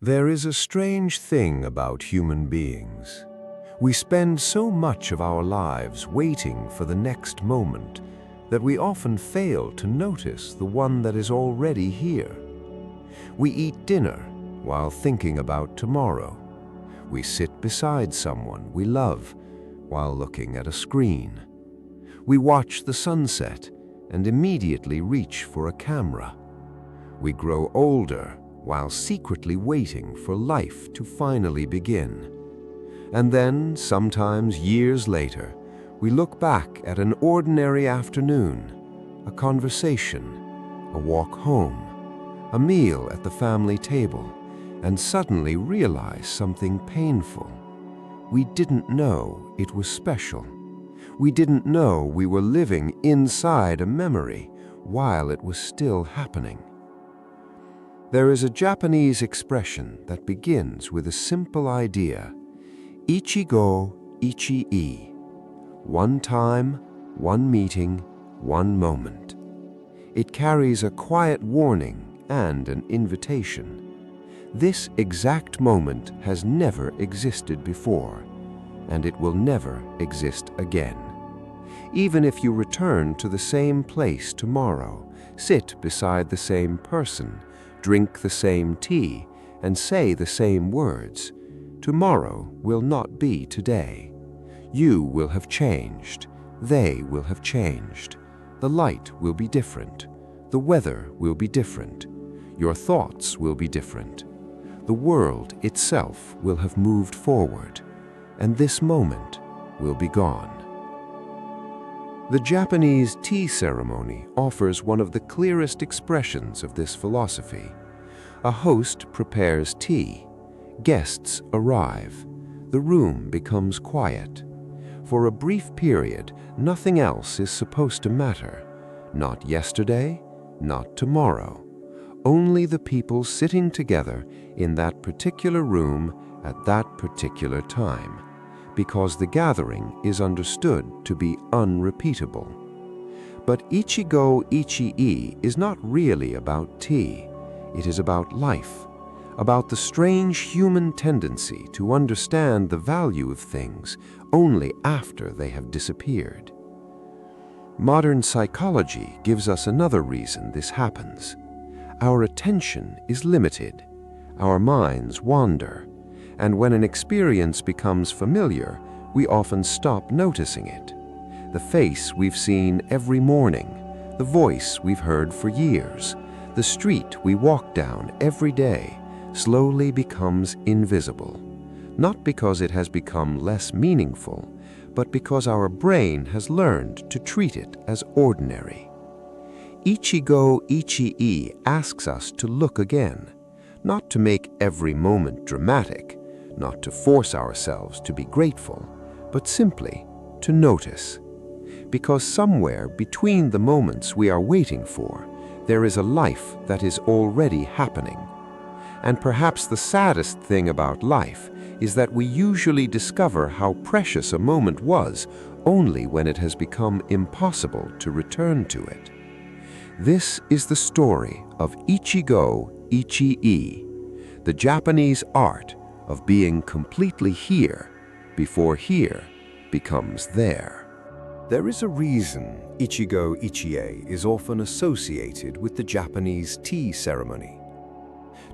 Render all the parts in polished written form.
There is a strange thing about human beings. We spend so much of our lives waiting for the next moment that we often fail to notice the one that is already here. We eat dinner while thinking about tomorrow. We sit beside someone we love while looking at a screen. We watch the sunset and immediately reach for a camera. We grow older while secretly waiting for life to finally begin. And then, sometimes years later, we look back at an ordinary afternoon, a conversation, a walk home, a meal at the family table, and suddenly realize something painful. We didn't know it was special. We didn't know we were living inside a memory while it was still happening. There is a Japanese expression that begins with a simple idea: Ichigo Ichie. One time, one meeting, one moment. It carries a quiet warning and an invitation. This exact moment has never existed before, and it will never exist again. Even if you return to the same place tomorrow, sit beside the same person, drink the same tea, and say the same words, tomorrow will not be today. You will have changed. They will have changed. The light will be different. The weather will be different. Your thoughts will be different. The world itself will have moved forward, and this moment will be gone. The Japanese tea ceremony offers one of the clearest expressions of this philosophy. A host prepares tea. Guests arrive. The room becomes quiet. For a brief period, nothing else is supposed to matter. Not yesterday, not tomorrow. Only the people sitting together in that particular room at that particular time, because the gathering is understood to be unrepeatable. But Ichigo Ichie is not really about tea. It is about life, about the strange human tendency to understand the value of things only after they have disappeared. Modern psychology gives us another reason this happens. Our attention is limited. Our minds wander. And when an experience becomes familiar, we often stop noticing it. The face we've seen every morning, the voice we've heard for years, the street we walk down every day slowly becomes invisible. Not because it has become less meaningful, but because our brain has learned to treat it as ordinary. Ichigo Ichie asks us to look again, not to make every moment dramatic, not to force ourselves to be grateful, but simply to notice. Because somewhere between the moments we are waiting for, there is a life that is already happening. And perhaps the saddest thing about life is that we usually discover how precious a moment was only when it has become impossible to return to it. This is the story of Ichigo Ichie, the Japanese art of being completely here before here becomes there. There is a reason Ichigo Ichie is often associated with the Japanese tea ceremony.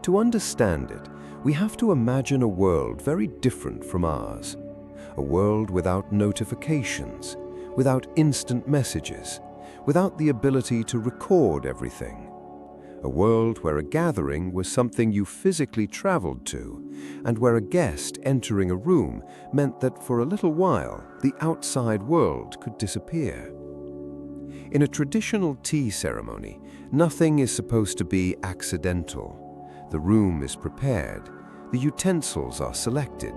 To understand it, we have to imagine a world very different from ours. A world without notifications, without instant messages, without the ability to record everything. A world where a gathering was something you physically traveled to, and where a guest entering a room meant that for a little while the outside world could disappear. In a traditional tea ceremony, nothing is supposed to be accidental. The room is prepared, the utensils are selected,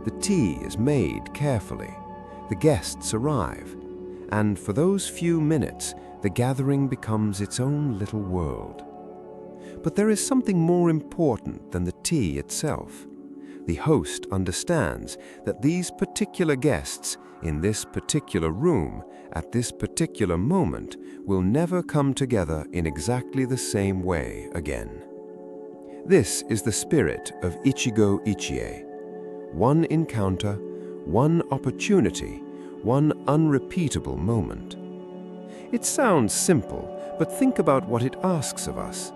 the tea is made carefully, the guests arrive, and for those few minutes, the gathering becomes its own little world. But there is something more important than the tea itself. The host understands that these particular guests, in this particular room, at this particular moment, will never come together in exactly the same way again. This is the spirit of Ichigo Ichie. One encounter, one opportunity, one unrepeatable moment. It sounds simple, but think about what it asks of us.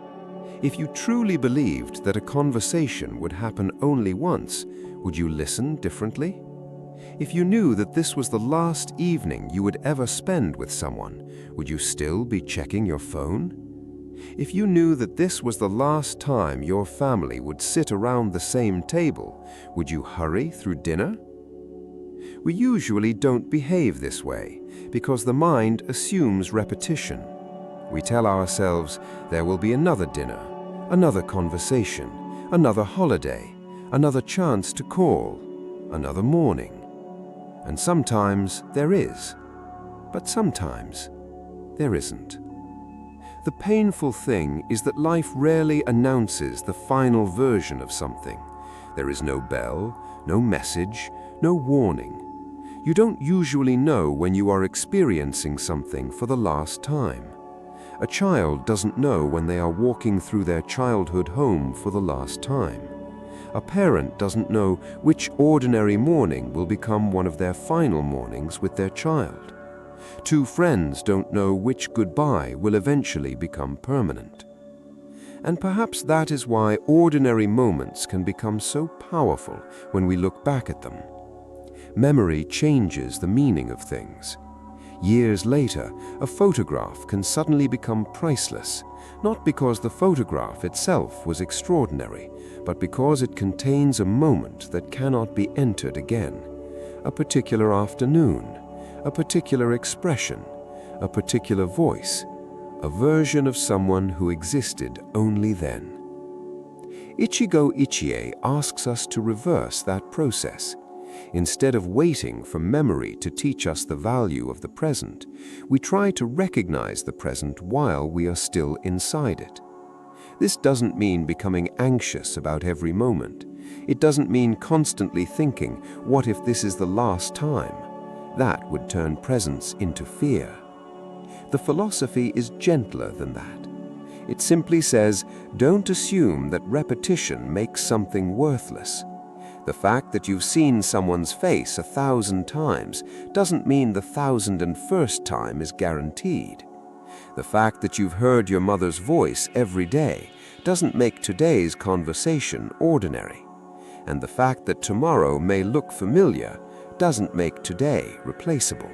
If you truly believed that a conversation would happen only once, would you listen differently? If you knew that this was the last evening you would ever spend with someone, would you still be checking your phone? If you knew that this was the last time your family would sit around the same table, would you hurry through dinner? We usually don't behave this way because the mind assumes repetition. We tell ourselves there will be another dinner, another conversation, another holiday, another chance to call, another morning. And sometimes there is, but sometimes there isn't. The painful thing is that life rarely announces the final version of something. There is no bell, no message, no warning. You don't usually know when you are experiencing something for the last time. A child doesn't know when they are walking through their childhood home for the last time. A parent doesn't know which ordinary morning will become one of their final mornings with their child. Two friends don't know which goodbye will eventually become permanent. And perhaps that is why ordinary moments can become so powerful when we look back at them. Memory changes the meaning of things. Years later, a photograph can suddenly become priceless, not because the photograph itself was extraordinary, but because it contains a moment that cannot be entered again. A particular afternoon, a particular expression, a particular voice, a version of someone who existed only then. Ichigo Ichie asks us to reverse that process. Instead of waiting for memory to teach us the value of the present, we try to recognize the present while we are still inside it. This doesn't mean becoming anxious about every moment. It doesn't mean constantly thinking, what if this is the last time? That would turn presence into fear. The philosophy is gentler than that. It simply says, don't assume that repetition makes something worthless. The fact that you've seen someone's face 1,000 times doesn't mean the 1,001st time is guaranteed. The fact that you've heard your mother's voice every day doesn't make today's conversation ordinary. And the fact that tomorrow may look familiar doesn't make today replaceable.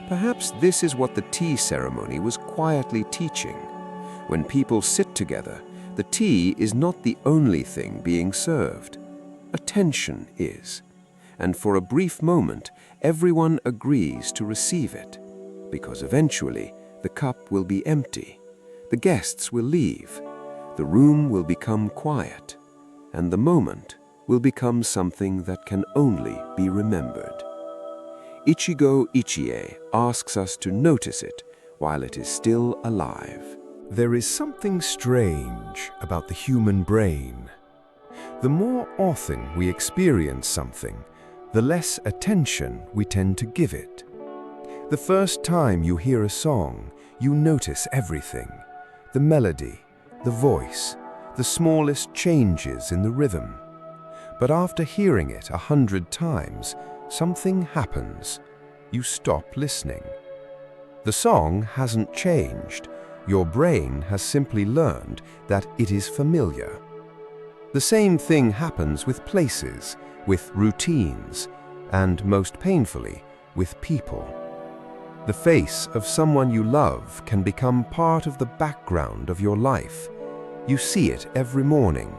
Perhaps this is what the tea ceremony was quietly teaching. When people sit together, the tea is not the only thing being served. Attention is. And for a brief moment, everyone agrees to receive it, because eventually the cup will be empty, the guests will leave, the room will become quiet, and the moment will become something that can only be remembered. Ichigo Ichie asks us to notice it while it is still alive. There is something strange about the human brain. The more often we experience something, the less attention we tend to give it. The first time you hear a song, you notice everything: the melody, the voice, the smallest changes in the rhythm. But after hearing it 100 times, something happens. You stop listening. The song hasn't changed. Your brain has simply learned that it is familiar. The same thing happens with places, with routines, and most painfully, with people. The face of someone you love can become part of the background of your life. You see it every morning.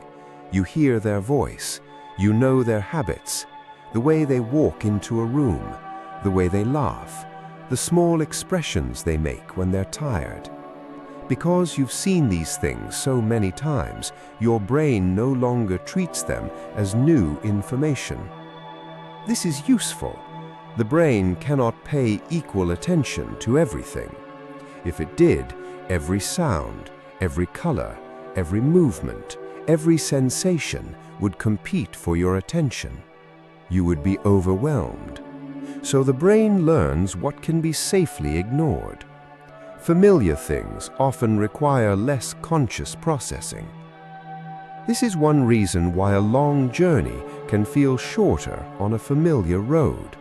You hear their voice. You know their habits, the way they walk into a room, the way they laugh, the small expressions they make when they're tired. Because you've seen these things so many times, your brain no longer treats them as new information. This is useful. The brain cannot pay equal attention to everything. If it did, every sound, every color, every movement, every sensation would compete for your attention. You would be overwhelmed. So the brain learns what can be safely ignored. Familiar things often require less conscious processing. This is one reason why a long journey can feel shorter on a familiar road.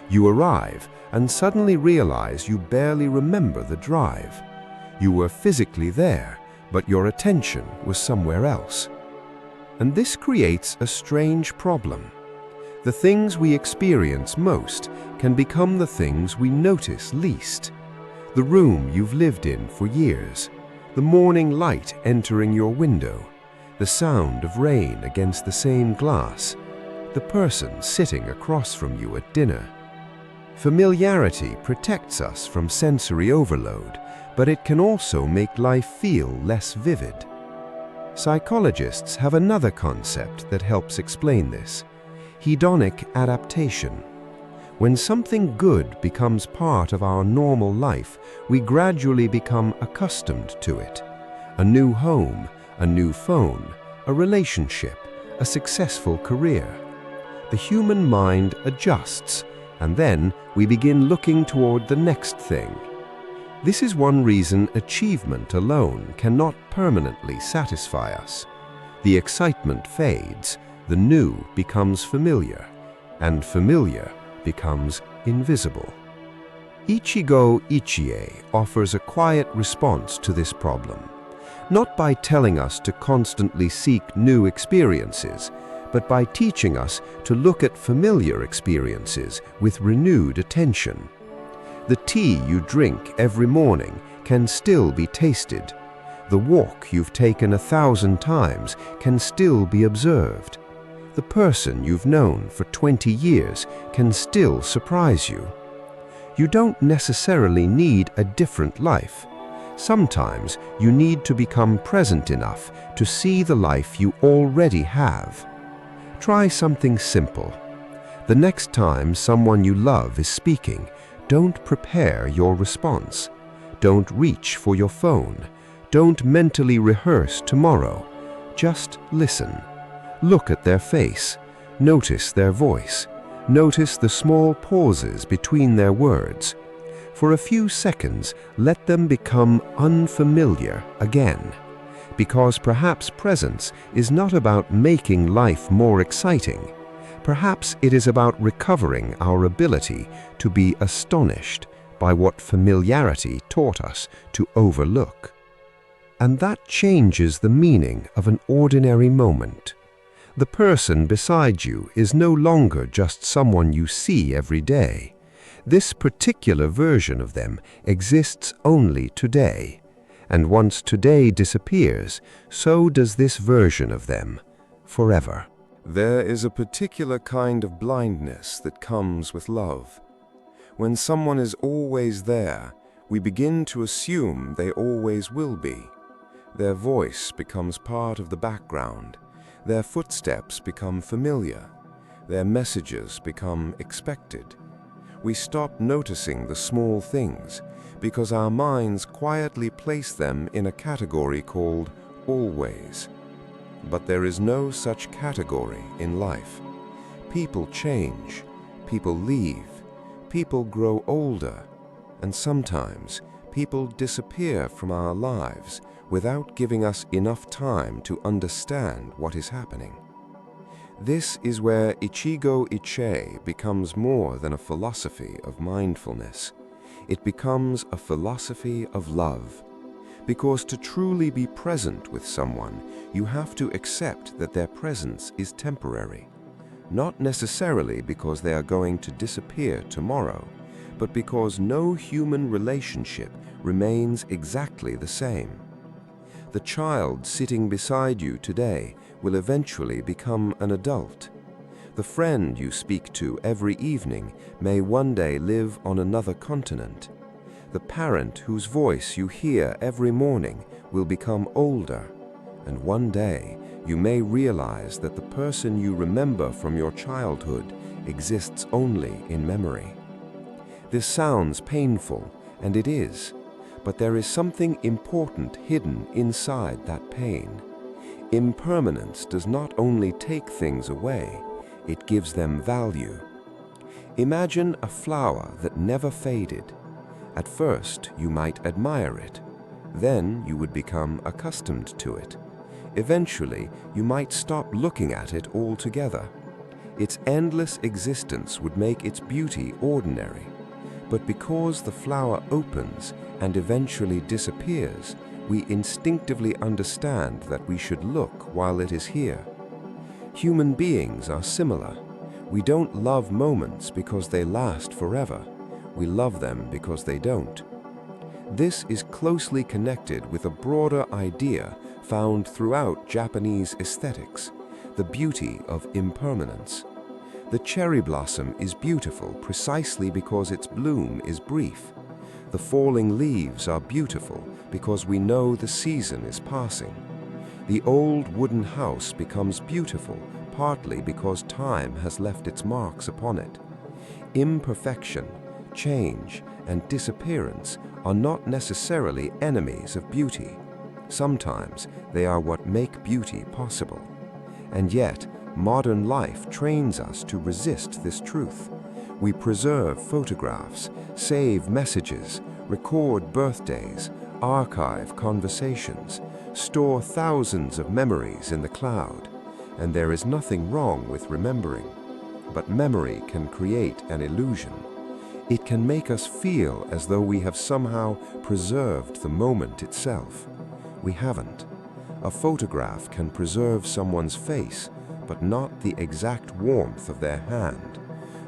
You arrive and suddenly realize you barely remember the drive. You were physically there, but your attention was somewhere else. And this creates a strange problem. The things we experience most can become the things we notice least. The room you've lived in for years, the morning light entering your window, the sound of rain against the same glass, the person sitting across from you at dinner. Familiarity protects us from sensory overload, but it can also make life feel less vivid. Psychologists have another concept that helps explain this: hedonic adaptation. When something good becomes part of our normal life, we gradually become accustomed to it. A new home, a new phone, a relationship, a successful career. The human mind adjusts, and then we begin looking toward the next thing. This is one reason achievement alone cannot permanently satisfy us. The excitement fades, the new becomes familiar, and familiar becomes invisible. Ichigo Ichie offers a quiet response to this problem, not by telling us to constantly seek new experiences, but by teaching us to look at familiar experiences with renewed attention. The tea you drink every morning can still be tasted. The walk you've taken 1,000 times can still be observed. The person you've known for 20 years can still surprise you. You don't necessarily need a different life. Sometimes you need to become present enough to see the life you already have. Try something simple. The next time someone you love is speaking, don't prepare your response. Don't reach for your phone. Don't mentally rehearse tomorrow. Just listen. Look at their face. Notice their voice. Notice the small pauses between their words. For a few seconds, let them become unfamiliar again. Because perhaps presence is not about making life more exciting. Perhaps it is about recovering our ability to be astonished by what familiarity taught us to overlook. And that changes the meaning of an ordinary moment. The person beside you is no longer just someone you see every day. This particular version of them exists only today. And once today disappears, so does this version of them, forever. There is a particular kind of blindness that comes with love. When someone is always there, we begin to assume they always will be. Their voice becomes part of the background. Their footsteps become familiar. Their messages become expected. We stop noticing the small things because our minds quietly place them in a category called always. But there is no such category in life. People change, people leave, people grow older, and sometimes people disappear from our lives without giving us enough time to understand what is happening. This is where Ichigo Ichie becomes more than a philosophy of mindfulness. It becomes a philosophy of love. Because to truly be present with someone, you have to accept that their presence is temporary. Not necessarily because they are going to disappear tomorrow, but because no human relationship remains exactly the same. The child sitting beside you today will eventually become an adult. The friend you speak to every evening may one day live on another continent. The parent whose voice you hear every morning will become older, and one day you may realize that the person you remember from your childhood exists only in memory. This sounds painful, and it is, but there is something important hidden inside that pain. Impermanence does not only take things away, it gives them value. Imagine a flower that never faded. At first, you might admire it. Then you would become accustomed to it. Eventually, you might stop looking at it altogether. Its endless existence would make its beauty ordinary. But because the flower opens and eventually disappears, we instinctively understand that we should look while it is here. Human beings are similar. We don't love moments because they last forever. We love them because they don't. This is closely connected with a broader idea found throughout Japanese aesthetics, the beauty of impermanence. The cherry blossom is beautiful precisely because its bloom is brief. The falling leaves are beautiful because we know the season is passing. The old wooden house becomes beautiful partly because time has left its marks upon it. Imperfection, change, and disappearance are not necessarily enemies of beauty. Sometimes they are what make beauty possible. And yet, modern life trains us to resist this truth. We preserve photographs, save messages, record birthdays, archive conversations, store thousands of memories in the cloud. And there is nothing wrong with remembering. But memory can create an illusion. It can make us feel as though we have somehow preserved the moment itself. We haven't. A photograph can preserve someone's face, but not the exact warmth of their hand.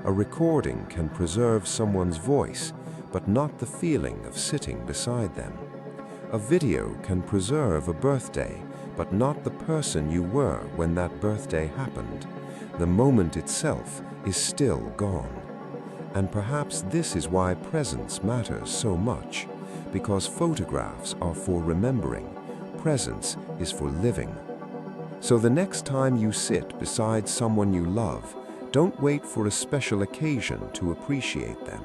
A recording can preserve someone's voice, but not the feeling of sitting beside them. A video can preserve a birthday, but not the person you were when that birthday happened. The moment itself is still gone. And perhaps this is why presence matters so much, because photographs are for remembering, presence is for living. So the next time you sit beside someone you love, don't wait for a special occasion to appreciate them.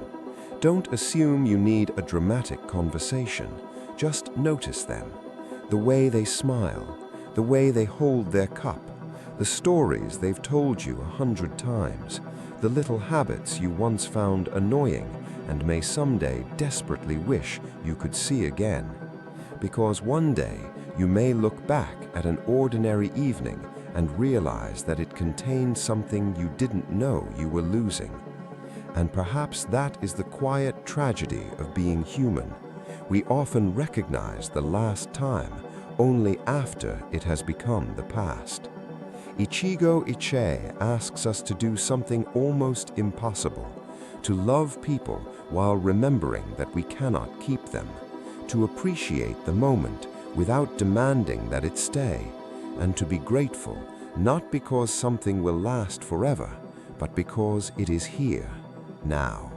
Don't assume you need a dramatic conversation. Just notice them. The way they smile, the way they hold their cup, the stories they've told you 100 times, the little habits you once found annoying and may someday desperately wish you could see again. Because one day you may look back at an ordinary evening and realize that it contained something you didn't know you were losing. And perhaps that is the quiet tragedy of being human. We often recognize the last time only after it has become the past. Ichigo Ichie asks us to do something almost impossible, to love people while remembering that we cannot keep them, to appreciate the moment without demanding that it stay, and to be grateful not because something will last forever, but because it is here, now.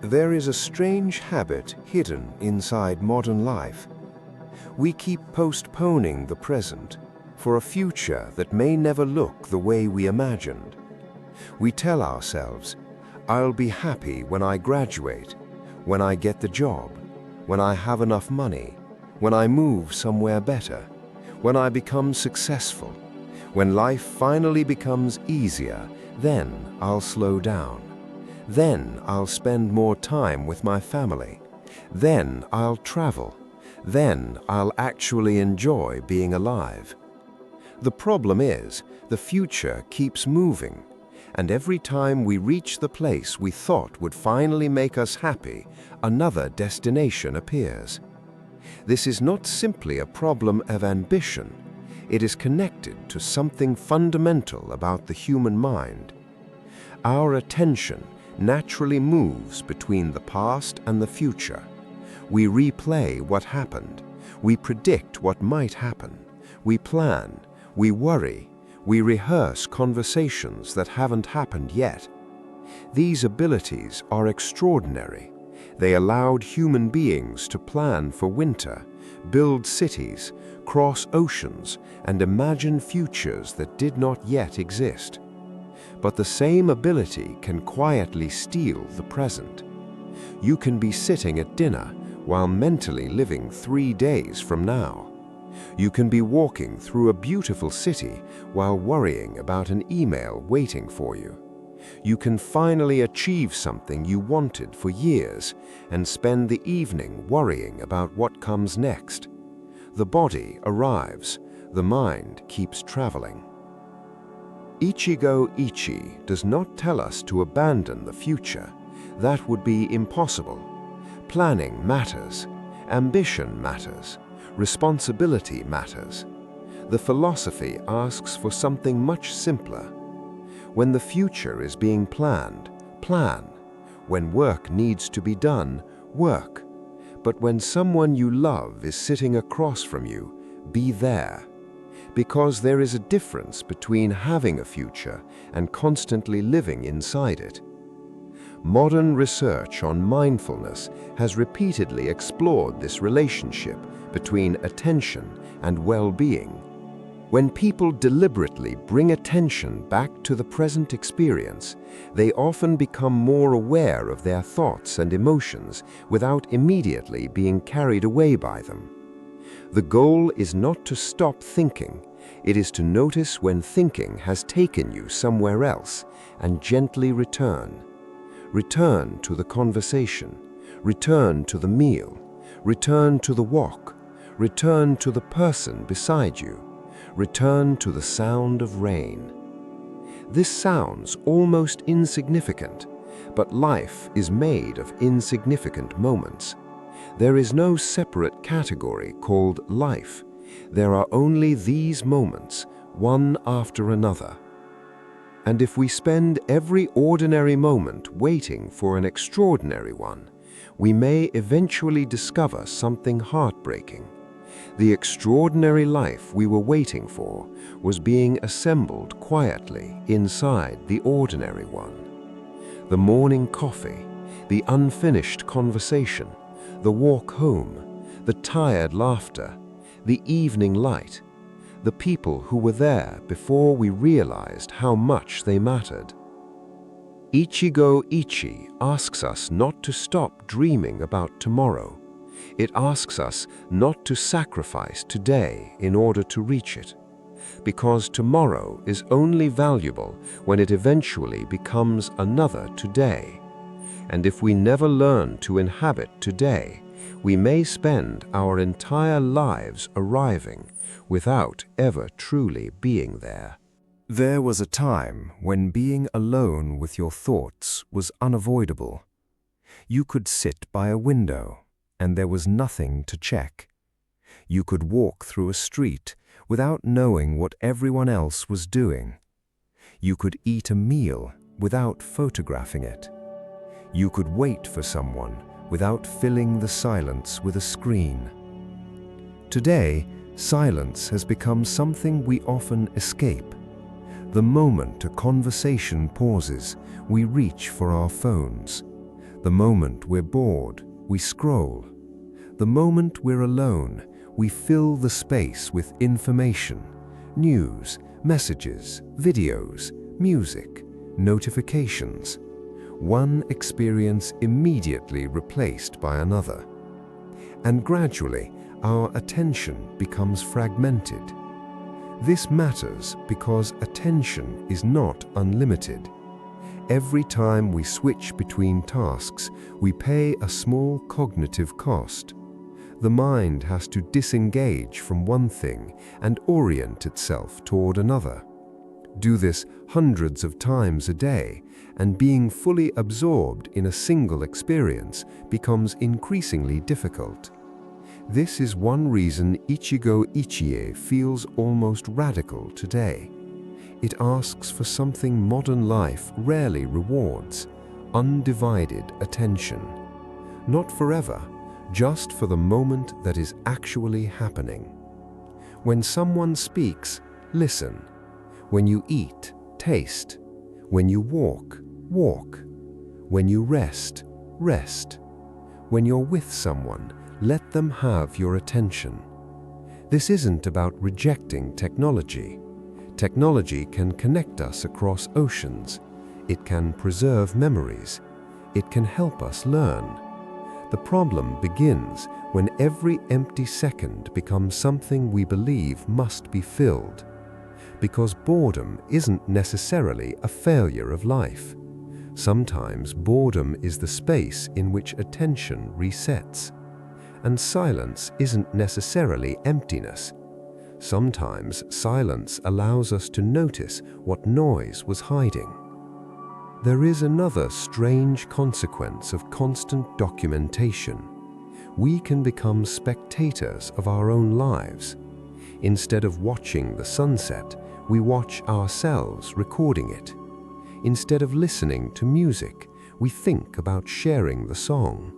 There is a strange habit hidden inside modern life. We keep postponing the present for a future that may never look the way we imagined. We tell ourselves, I'll be happy when I graduate, when I get the job, when I have enough money, when I move somewhere better, when I become successful, when life finally becomes easier, then I'll slow down. Then I'll spend more time with my family. Then I'll travel. Then I'll actually enjoy being alive. The problem is, the future keeps moving, and every time we reach the place we thought would finally make us happy, another destination appears. This is not simply a problem of ambition. It is connected to something fundamental about the human mind. Our attention naturally moves between the past and the future. We replay what happened. We predict what might happen. We plan. We worry. We rehearse conversations that haven't happened yet. These abilities are extraordinary. They allowed human beings to plan for winter, build cities, cross oceans, and imagine futures that did not yet exist. But the same ability can quietly steal the present. You can be sitting at dinner while mentally living 3 days from now. You can be walking through a beautiful city while worrying about an email waiting for you. You can finally achieve something you wanted for years and spend the evening worrying about what comes next. The body arrives, the mind keeps traveling. Ichigo Ichie does not tell us to abandon the future. That would be impossible. Planning matters, ambition matters, responsibility matters. The philosophy asks for something much simpler. When the future is being planned, plan. When work needs to be done, work. But when someone you love is sitting across from you, be there. Because there is a difference between having a future and constantly living inside it. Modern research on mindfulness has repeatedly explored this relationship between attention and well-being. When people deliberately bring attention back to the present experience, they often become more aware of their thoughts and emotions without immediately being carried away by them. The goal is not to stop thinking. It is to notice when thinking has taken you somewhere else and gently return. Return to the conversation. Return to the meal. Return to the walk. Return to the person beside you. Return to the sound of rain. This sounds almost insignificant, but life is made of insignificant moments. There is no separate category called life. There are only these moments, one after another. And if we spend every ordinary moment waiting for an extraordinary one, we may eventually discover something heartbreaking. The extraordinary life we were waiting for was being assembled quietly inside the ordinary one. The morning coffee, the unfinished conversation, the walk home, the tired laughter, the evening light, the people who were there before we realized how much they mattered. Ichigo Ichie asks us not to stop dreaming about tomorrow. It asks us not to sacrifice today in order to reach it, because tomorrow is only valuable when it eventually becomes another today. And if we never learn to inhabit today, we may spend our entire lives arriving without ever truly being there. There was a time when being alone with your thoughts was unavoidable. You could sit by a window, and there was nothing to check. You could walk through a street without knowing what everyone else was doing. You could eat a meal without photographing it. You could wait for someone without filling the silence with a screen. Today, silence has become something we often escape. The moment a conversation pauses, we reach for our phones. The moment we're bored, we scroll. The moment we're alone, we fill the space with information, news, messages, videos, music, notifications. One experience immediately replaced by another. And gradually, our attention becomes fragmented. This matters because attention is not unlimited. Every time we switch between tasks, we pay a small cognitive cost. The mind has to disengage from one thing and orient itself toward another. Do this hundreds of times a day, and being fully absorbed in a single experience becomes increasingly difficult. This is one reason Ichigo Ichie feels almost radical today. It asks for something modern life rarely rewards: undivided attention. Not forever, just for the moment that is actually happening. When someone speaks, listen. When you eat, taste. When you walk, walk. When you rest, rest. When you're with someone, let them have your attention. This isn't about rejecting technology. Technology can connect us across oceans. It can preserve memories. It can help us learn. The problem begins when every empty second becomes something we believe must be filled. Because boredom isn't necessarily a failure of life. Sometimes boredom is the space in which attention resets. And silence isn't necessarily emptiness. Sometimes silence allows us to notice what noise was hiding. There is another strange consequence of constant documentation. We can become spectators of our own lives. Instead of watching the sunset, we watch ourselves recording it. Instead of listening to music, we think about sharing the song.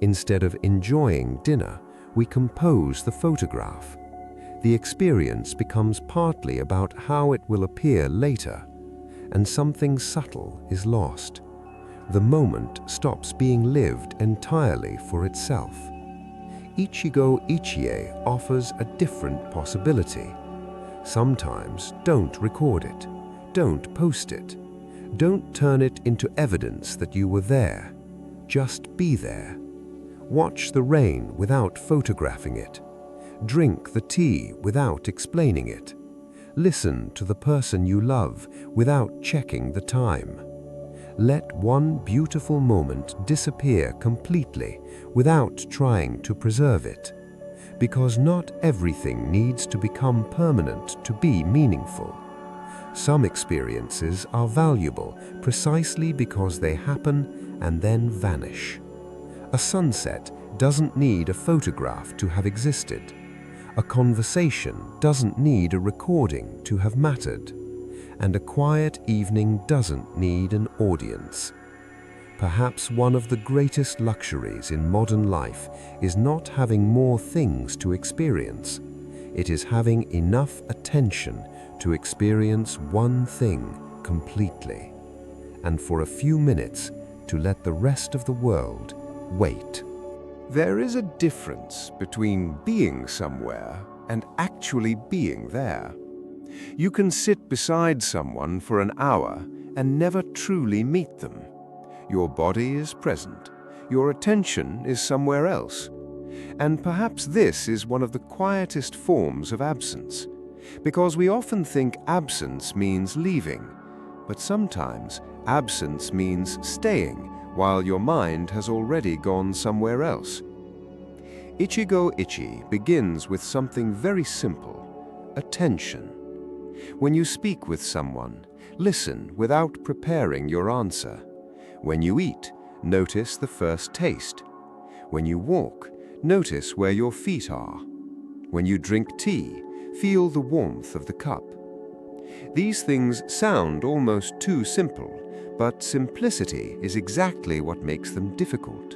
Instead of enjoying dinner, we compose the photograph. The experience becomes partly about how it will appear later, and something subtle is lost. The moment stops being lived entirely for itself. Ichigo Ichie offers a different possibility. Sometimes don't record it, don't post it, don't turn it into evidence that you were there. Just be there. Watch the rain without photographing it. Drink the tea without explaining it. Listen to the person you love without checking the time. Let one beautiful moment disappear completely without trying to preserve it, because not everything needs to become permanent to be meaningful. Some experiences are valuable precisely because they happen and then vanish. A sunset doesn't need a photograph to have existed. A conversation doesn't need a recording to have mattered. And a quiet evening doesn't need an audience. Perhaps one of the greatest luxuries in modern life is not having more things to experience. It is having enough attention to experience one thing completely, and for a few minutes to let the rest of the world wait. There is a difference between being somewhere and actually being there. You can sit beside someone for an hour and never truly meet them. Your body is present. Your attention is somewhere else. And perhaps this is one of the quietest forms of absence, because we often think absence means leaving, but sometimes absence means staying while your mind has already gone somewhere else. Ichigo Ichie begins with something very simple: attention. When you speak with someone, listen without preparing your answer. When you eat, notice the first taste. When you walk, notice where your feet are. When you drink tea, feel the warmth of the cup. These things sound almost too simple, but simplicity is exactly what makes them difficult.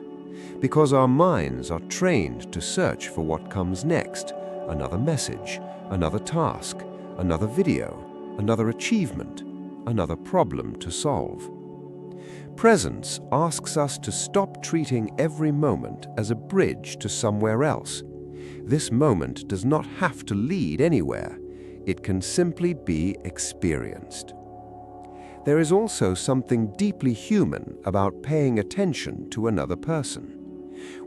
Because our minds are trained to search for what comes next: another message, another task, another video, another achievement, another problem to solve. Presence asks us to stop treating every moment as a bridge to somewhere else. This moment does not have to lead anywhere. It can simply be experienced. There is also something deeply human about paying attention to another person.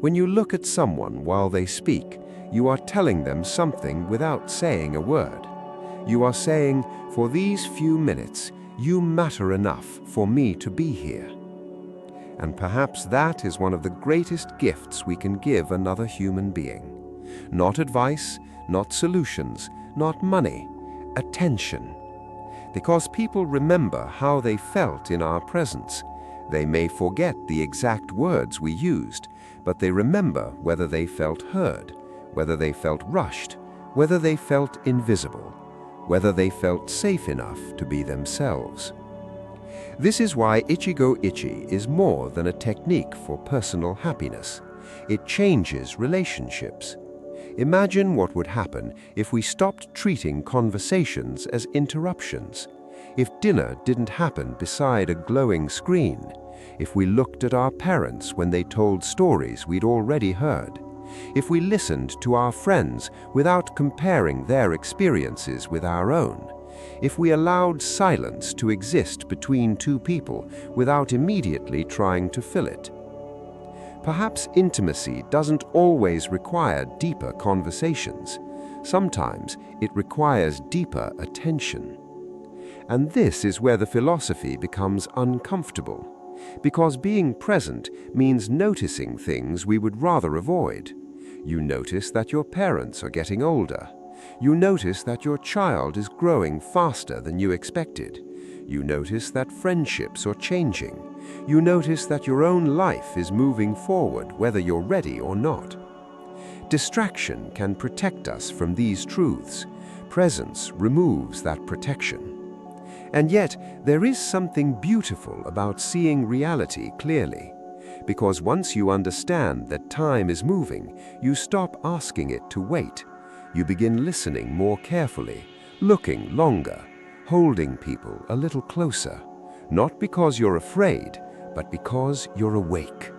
When you look at someone while they speak, you are telling them something without saying a word. You are saying, "For these few minutes, you matter enough for me to be here." And perhaps that is one of the greatest gifts we can give another human being. Not advice, not solutions, not money, attention. Because people remember how they felt in our presence. They may forget the exact words we used, but they remember whether they felt heard, whether they felt rushed, whether they felt invisible, whether they felt safe enough to be themselves. This is why Ichigo Ichie is more than a technique for personal happiness. It changes relationships. Imagine what would happen if we stopped treating conversations as interruptions. If dinner didn't happen beside a glowing screen. If we looked at our parents when they told stories we'd already heard. If we listened to our friends without comparing their experiences with our own. If we allowed silence to exist between two people without immediately trying to fill it. Perhaps intimacy doesn't always require deeper conversations. Sometimes it requires deeper attention. And this is where the philosophy becomes uncomfortable, because being present means noticing things we would rather avoid. You notice that your parents are getting older. You notice that your child is growing faster than you expected. You notice that friendships are changing. You notice that your own life is moving forward, whether you're ready or not. Distraction can protect us from these truths. Presence removes that protection. And yet, there is something beautiful about seeing reality clearly. Because once you understand that time is moving, you stop asking it to wait. You begin listening more carefully, looking longer, holding people a little closer, not because you're afraid, but because you're awake.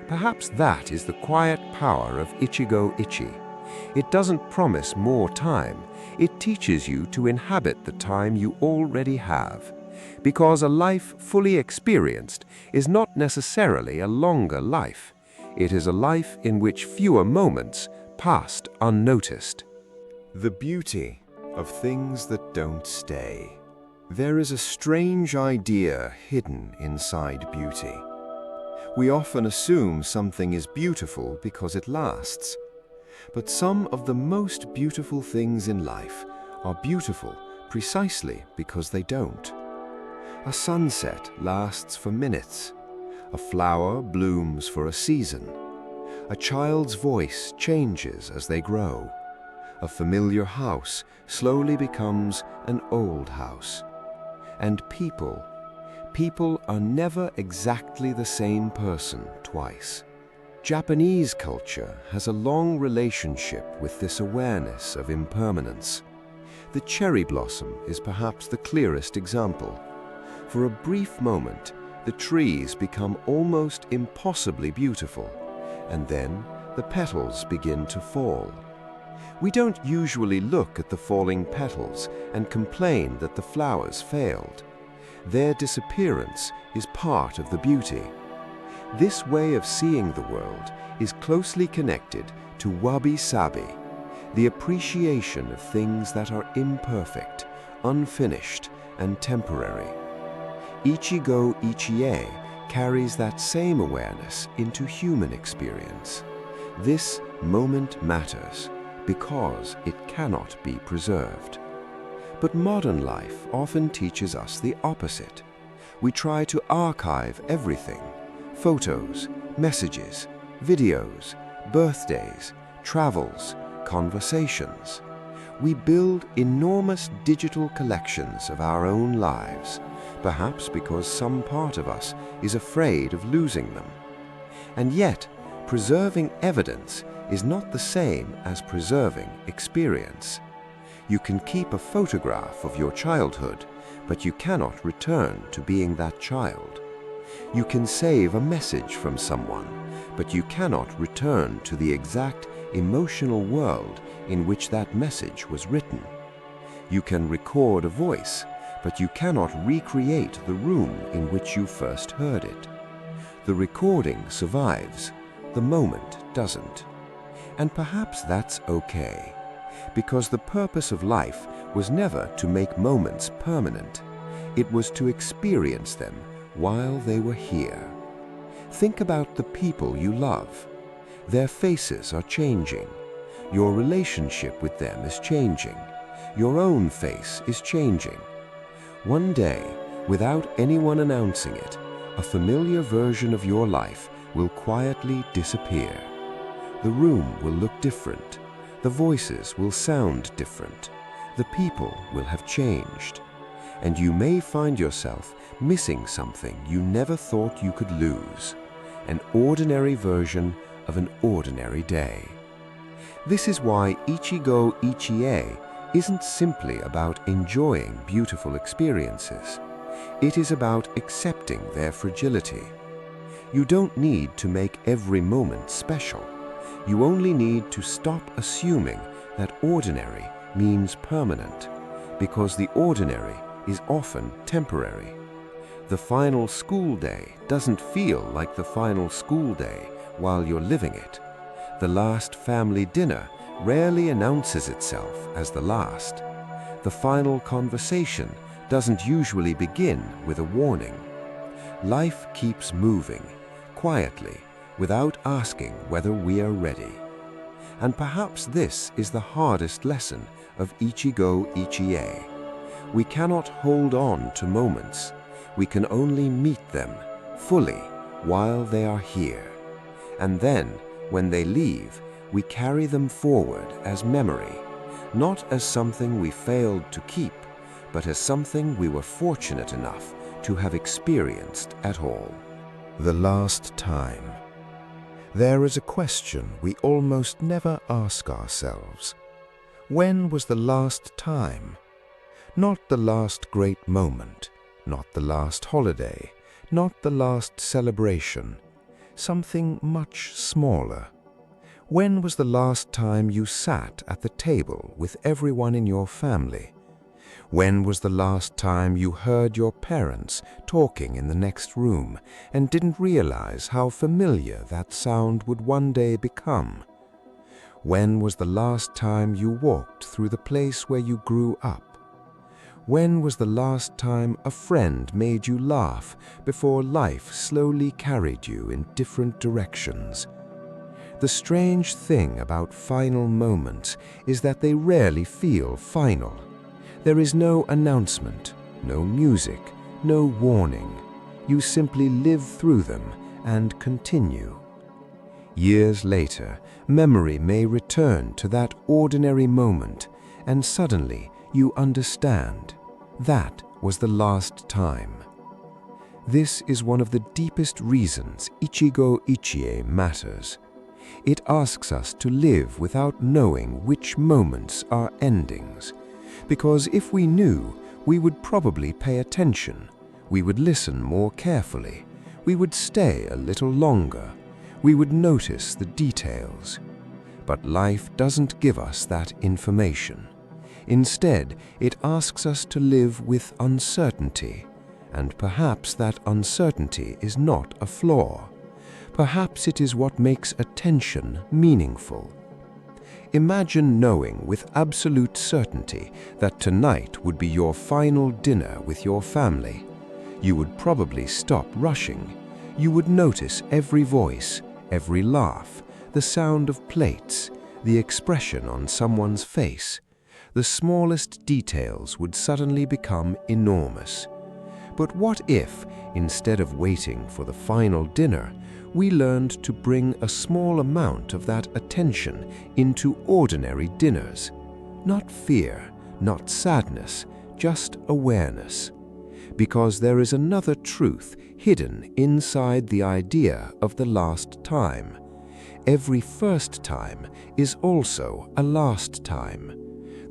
Perhaps that is the quiet power of Ichigo Ichie. It doesn't promise more time. It teaches you to inhabit the time you already have. Because a life fully experienced is not necessarily a longer life. It is a life in which fewer moments passed unnoticed. The beauty of things that don't stay. There is a strange idea hidden inside beauty. We often assume something is beautiful because it lasts. But some of the most beautiful things in life are beautiful precisely because they don't. A sunset lasts for minutes. A flower blooms for a season. A child's voice changes as they grow. A familiar house slowly becomes an old house. And people are never exactly the same person twice. Japanese culture has a long relationship with this awareness of impermanence. The cherry blossom is perhaps the clearest example. For a brief moment, the trees become almost impossibly beautiful, and then the petals begin to fall. We don't usually look at the falling petals and complain that the flowers failed. Their disappearance is part of the beauty. This way of seeing the world is closely connected to wabi-sabi, the appreciation of things that are imperfect, unfinished, and temporary. Ichigo Ichie carries that same awareness into human experience. This moment matters because it cannot be preserved. But modern life often teaches us the opposite. We try to archive everything: photos, messages, videos, birthdays, travels, conversations. We build enormous digital collections of our own lives, perhaps because some part of us is afraid of losing them. And yet, preserving evidence is not the same as preserving experience. You can keep a photograph of your childhood, but you cannot return to being that child. You can save a message from someone, but you cannot return to the exact emotional world in which that message was written. You can record a voice, but you cannot recreate the room in which you first heard it. The recording survives, the moment doesn't. And perhaps that's okay, because the purpose of life was never to make moments permanent. It was to experience them while they were here. Think about the people you love. Their faces are changing. Your relationship with them is changing. Your own face is changing. One day, without anyone announcing it, a familiar version of your life will quietly disappear. The room will look different. The voices will sound different. The people will have changed. And you may find yourself missing something you never thought you could lose, an ordinary version of an ordinary day. This is why Ichigo Ichie isn't simply about enjoying beautiful experiences. It is about accepting their fragility. You don't need to make every moment special. You only need to stop assuming that ordinary means permanent, because the ordinary is often temporary. The final school day doesn't feel like the final school day while you're living it. The last family dinner rarely announces itself as the last. The final conversation doesn't usually begin with a warning. Life keeps moving, quietly, without asking whether we are ready. And perhaps this is the hardest lesson of Ichigo Ichie. We cannot hold on to moments. We can only meet them fully while they are here. And then, when they leave, we carry them forward as memory, not as something we failed to keep, but as something we were fortunate enough to have experienced at all. The last time. There is a question we almost never ask ourselves. When was the last time? Not the last great moment, not the last holiday, not the last celebration. Something much smaller. When was the last time you sat at the table with everyone in your family? When was the last time you heard your parents talking in the next room and didn't realize how familiar that sound would one day become? When was the last time you walked through the place where you grew up? When was the last time a friend made you laugh before life slowly carried you in different directions? The strange thing about final moments is that they rarely feel final. There is no announcement, no music, no warning. You simply live through them and continue. Years later, memory may return to that ordinary moment, and suddenly you understand. That was the last time. This is one of the deepest reasons Ichigo Ichie matters. It asks us to live without knowing which moments are endings. Because if we knew, we would probably pay attention. We would listen more carefully. We would stay a little longer. We would notice the details. But life doesn't give us that information. Instead, it asks us to live with uncertainty. And perhaps that uncertainty is not a flaw. Perhaps it is what makes attention meaningful. Imagine knowing with absolute certainty that tonight would be your final dinner with your family. You would probably stop rushing. You would notice every voice, every laugh, the sound of plates, the expression on someone's face. The smallest details would suddenly become enormous. But what if, instead of waiting for the final dinner, we learned to bring a small amount of that attention into ordinary dinners? Not fear, not sadness, just awareness. Because there is another truth hidden inside the idea of the last time. Every first time is also a last time.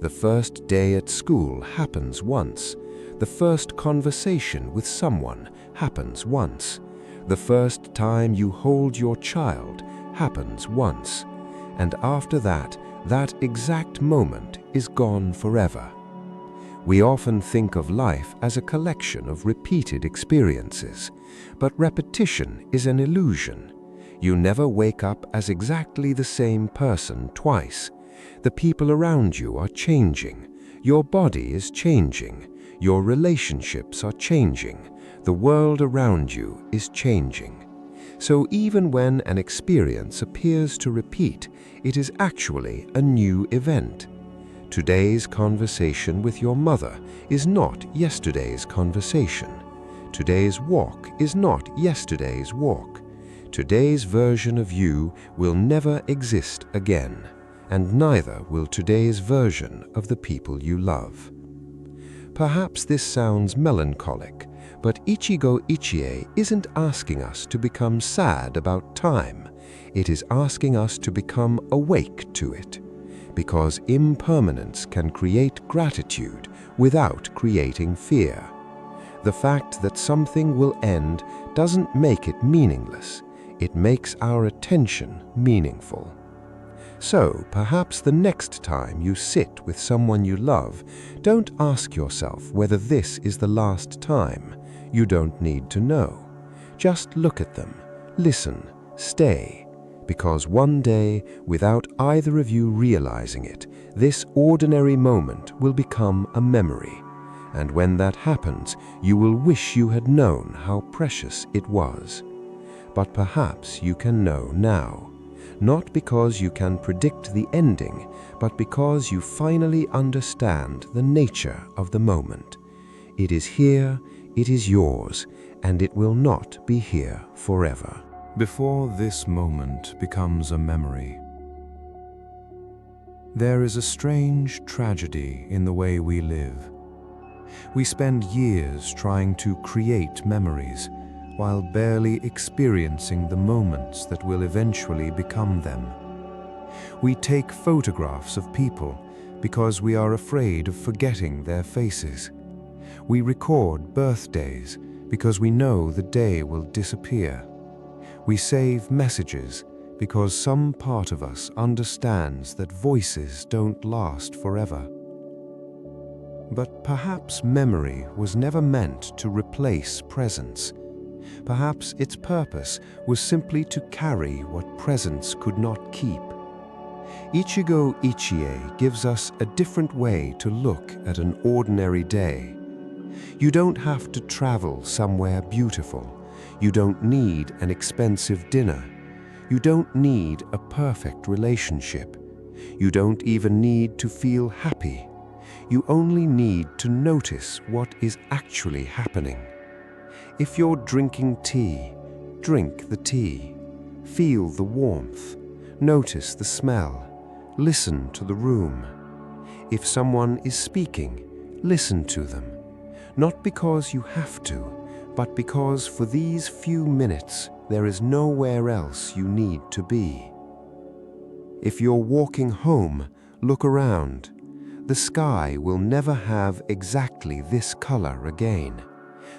The first day at school happens once. The first conversation with someone happens once. The first time you hold your child happens once. And after that, that exact moment is gone forever. We often think of life as a collection of repeated experiences, but repetition is an illusion. You never wake up as exactly the same person twice. The people around you are changing. Your body is changing. Your relationships are changing. The world around you is changing. So even when an experience appears to repeat, it is actually a new event. Today's conversation with your mother is not yesterday's conversation. Today's walk is not yesterday's walk. Today's version of you will never exist again, and neither will today's version of the people you love. Perhaps this sounds melancholic, but Ichigo Ichie isn't asking us to become sad about time. It is asking us to become awake to it, because impermanence can create gratitude without creating fear. The fact that something will end doesn't make it meaningless. It makes our attention meaningful. So, perhaps the next time you sit with someone you love, don't ask yourself whether this is the last time. You don't need to know. Just look at them, listen, stay. Because one day, without either of you realizing it, this ordinary moment will become a memory. And when that happens, you will wish you had known how precious it was. But perhaps you can know now. not because you can predict the ending, but because you finally understand the nature of the moment. It is here, it is yours, and it will not be here forever. Before this moment becomes a memory, there is a strange tragedy in the way we live. We spend years trying to create memories, while barely experiencing the moments that will eventually become them. We take photographs of people because we are afraid of forgetting their faces. We record birthdays because we know the day will disappear. We save messages because some part of us understands that voices don't last forever. But perhaps memory was never meant to replace presence. Perhaps its purpose was simply to carry what presence could not keep. Ichigo Ichie gives us a different way to look at an ordinary day. You don't have to travel somewhere beautiful. You don't need an expensive dinner. You don't need a perfect relationship. You don't even need to feel happy. You only need to notice what is actually happening. If you're drinking tea, drink the tea. Feel the warmth. Notice the smell. Listen to the room. If someone is speaking, listen to them. Not because you have to, but because for these few minutes there is nowhere else you need to be. If you're walking home, look around. The sky will never have exactly this color again.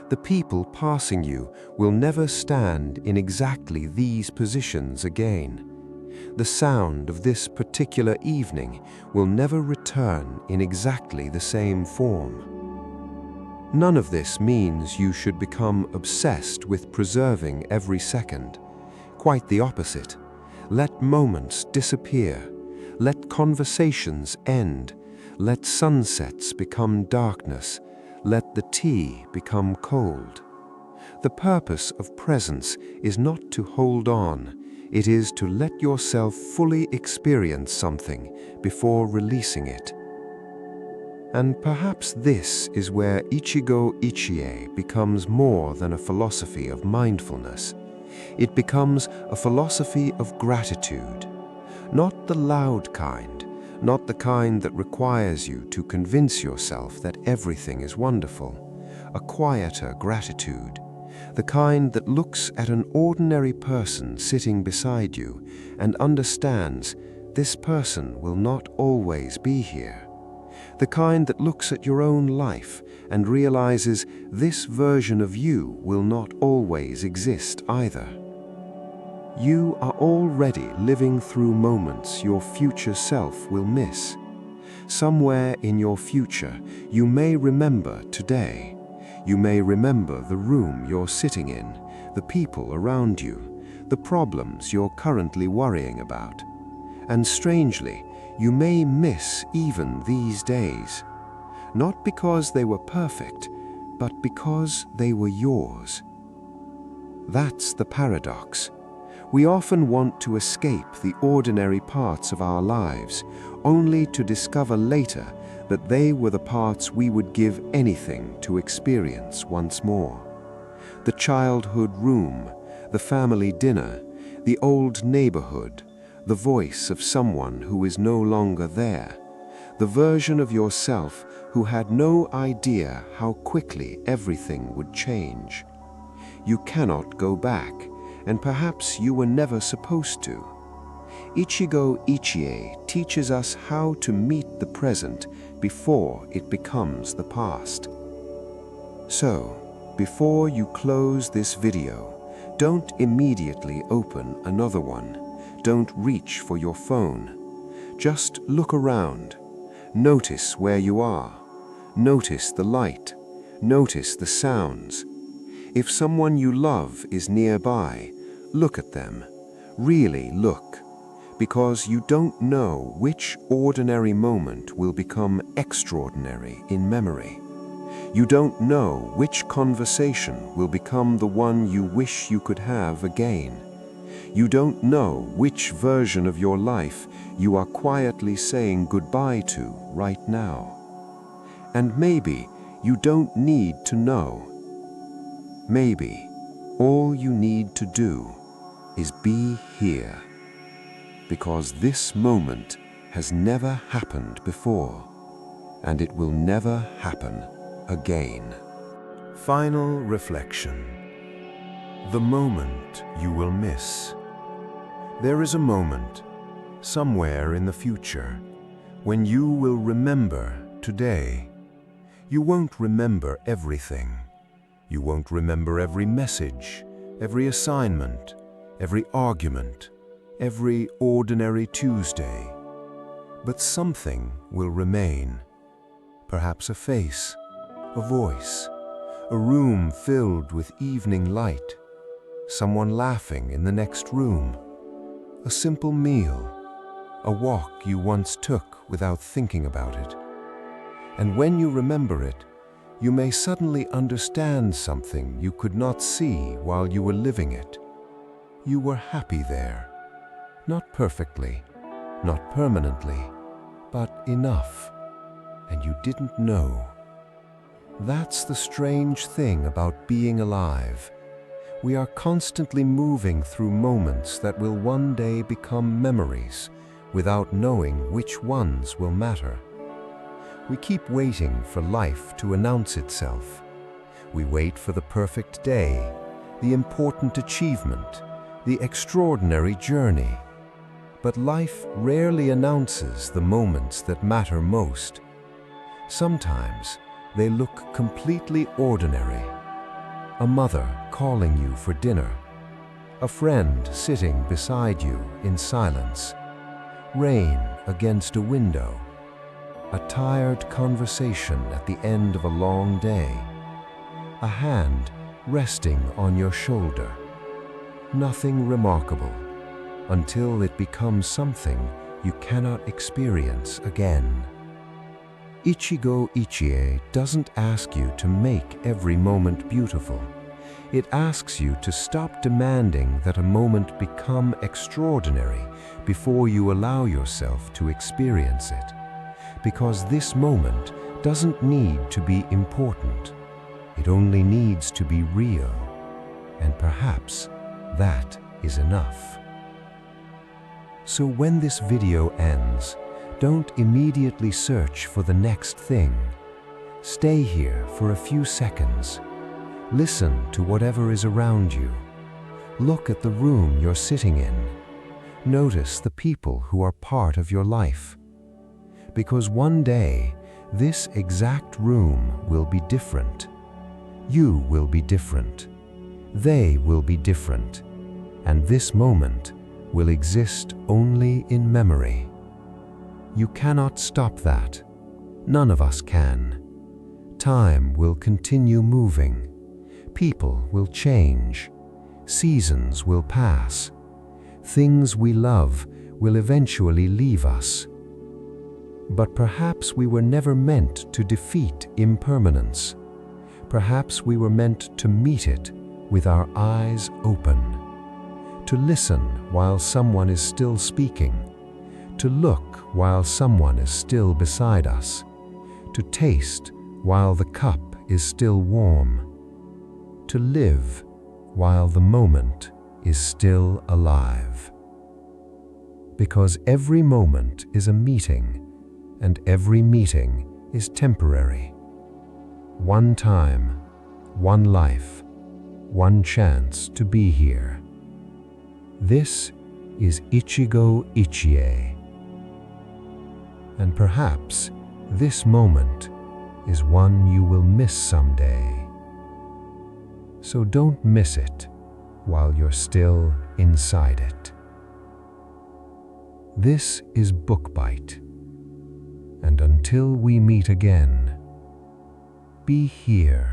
The people passing you will never stand in exactly these positions again. The sound of this particular evening will never return in exactly the same form. None of this means you should become obsessed with preserving every second. Quite the opposite. Let moments disappear. Let conversations end. Let sunsets become darkness. Let the tea become cold. The purpose of presence is not to hold on. It is to let yourself fully experience something before releasing it. And perhaps this is where Ichigo Ichie becomes more than a philosophy of mindfulness. It becomes a philosophy of gratitude. Not the loud kind, not the kind that requires you to convince yourself that everything is wonderful. A quieter gratitude. The kind that looks at an ordinary person sitting beside you and understands this person will not always be here. The kind that looks at your own life and realizes this version of you will not always exist either. You are already living through moments your future self will miss. Somewhere in your future, you may remember today. You may remember the room you're sitting in, the people around you, the problems you're currently worrying about. And strangely, you may miss even these days. Not because they were perfect, but because they were yours. That's the paradox. We often want to escape the ordinary parts of our lives, only to discover later that they were the parts we would give anything to experience once more. The childhood room, the family dinner, the old neighborhood, the voice of someone who is no longer there, the version of yourself who had no idea how quickly everything would change. You cannot go back, and perhaps you were never supposed to. Ichigo Ichie teaches us how to meet the present before it becomes the past. So, before you close this video, don't immediately open another one. Don't reach for your phone. Just look around. Notice where you are. Notice the light. Notice the sounds. If someone you love is nearby, look at them. Really look. Because you don't know which ordinary moment will become extraordinary in memory. You don't know which conversation will become the one you wish you could have again. You don't know which version of your life you are quietly saying goodbye to right now. And maybe you don't need to know. Maybe all you need to do is be here, because this moment has never happened before, and it will never happen again. Final reflection. The moment you will miss. There is a moment, somewhere in the future, when you will remember today. You won't remember everything. You won't remember every message, every assignment, every argument, every ordinary Tuesday. But something will remain. Perhaps a face, a voice, a room filled with evening light, someone laughing in the next room, a simple meal, a walk you once took without thinking about it. And when you remember it, you may suddenly understand something you could not see while you were living it. You were happy there, not perfectly, not permanently, but enough, and you didn't know. That's the strange thing about being alive. We are constantly moving through moments that will one day become memories without knowing which ones will matter. We keep waiting for life to announce itself. We wait for the perfect day, the important achievement, the extraordinary journey. But life rarely announces the moments that matter most. Sometimes they look completely ordinary. A mother calling you for dinner, a friend sitting beside you in silence, rain against a window, a tired conversation at the end of a long day, a hand resting on your shoulder. Nothing remarkable until it becomes something you cannot experience again. Ichigo Ichie doesn't ask you to make every moment beautiful. It asks you to stop demanding that a moment become extraordinary before you allow yourself to experience it. Because this moment doesn't need to be important. It only needs to be real. And perhaps that is enough. So when this video ends, don't immediately search for the next thing. Stay here for a few seconds. Listen to whatever is around you. Look at the room you're sitting in. Notice the people who are part of your life. Because one day, this exact room will be different. You will be different. They will be different. And this moment will exist only in memory. You cannot stop that. None of us can. Time will continue moving. People will change. Seasons will pass. Things we love will eventually leave us. But perhaps we were never meant to defeat impermanence. Perhaps we were meant to meet it with our eyes open. To listen while someone is still speaking. To look while someone is still beside us. To taste while the cup is still warm. To live while the moment is still alive. Because every moment is a meeting, and every meeting is temporary. One time, one life, one chance to be here. This is Ichigo Ichie. And perhaps this moment is one you will miss someday. So don't miss it while you're still inside it. This is Book Bite. And until we meet again, be here